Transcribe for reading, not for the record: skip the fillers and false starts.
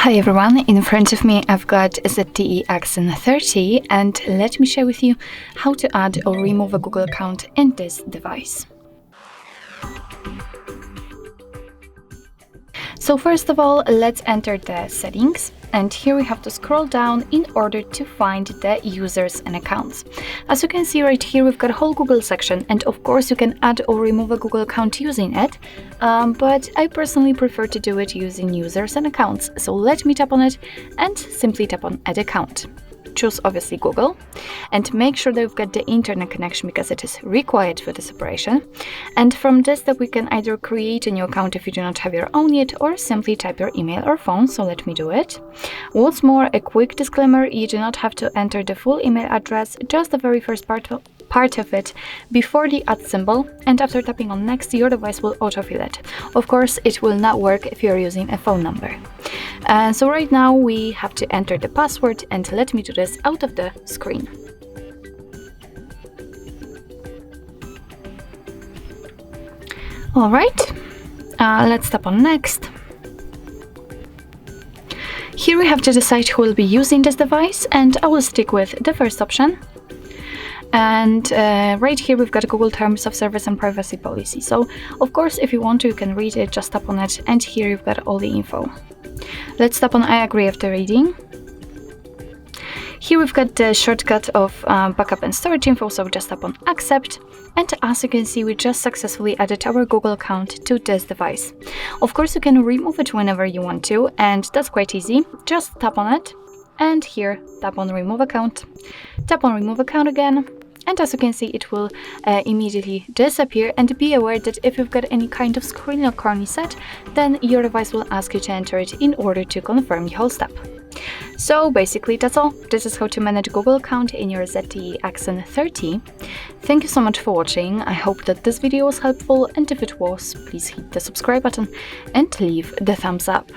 Hi everyone, in front of me I've got ZTE Axon 30 and let me share with you how to add or remove a Google account in this device. So first of all, let's enter the settings, and here we have to scroll down in order to find the users and accounts. As you can see right here, we've got a whole Google section, and of course you can add or remove a Google account using it, but I personally prefer to do it using users and accounts. So let me tap on it and simply tap on add account. Choose obviously Google and make sure that we've got the internet connection because it is required for this operation. And from this step we can either create a new account if you do not have your own yet, or simply type your email or phone. So let me do it. Once more, a quick disclaimer: you do not have to enter the full email address, just the very first part of it before the @ symbol, and after tapping on next your device will autofill it. Of course it will not work if you're using a phone number. So right now we have to enter the password, and let me do this out of the screen. Alright, let's tap on next. Here we have to decide who will be using this device, and I will stick with the first option. And right here we've got Google Terms of Service and Privacy Policy. So of course if you want to, you can read it, just tap on it, and here you've got all the info. Let's tap on I agree after reading. Here we've got the shortcut of backup and storage info, so just tap on accept. And as you can see, we just successfully added our Google account to this device. Of course you can remove it whenever you want to, and that's quite easy. Just tap on it, and here tap on remove account, tap on remove account again, and as you can see it will immediately disappear. And be aware that if you've got any kind of screen lock reset, then your device will ask you to enter it in order to confirm the whole step. So basically that's all. This is how to manage Google account in your ZTE Axon 30. Thank you so much for watching. I hope that this video was helpful, and if it was, please hit the subscribe button and leave the thumbs up.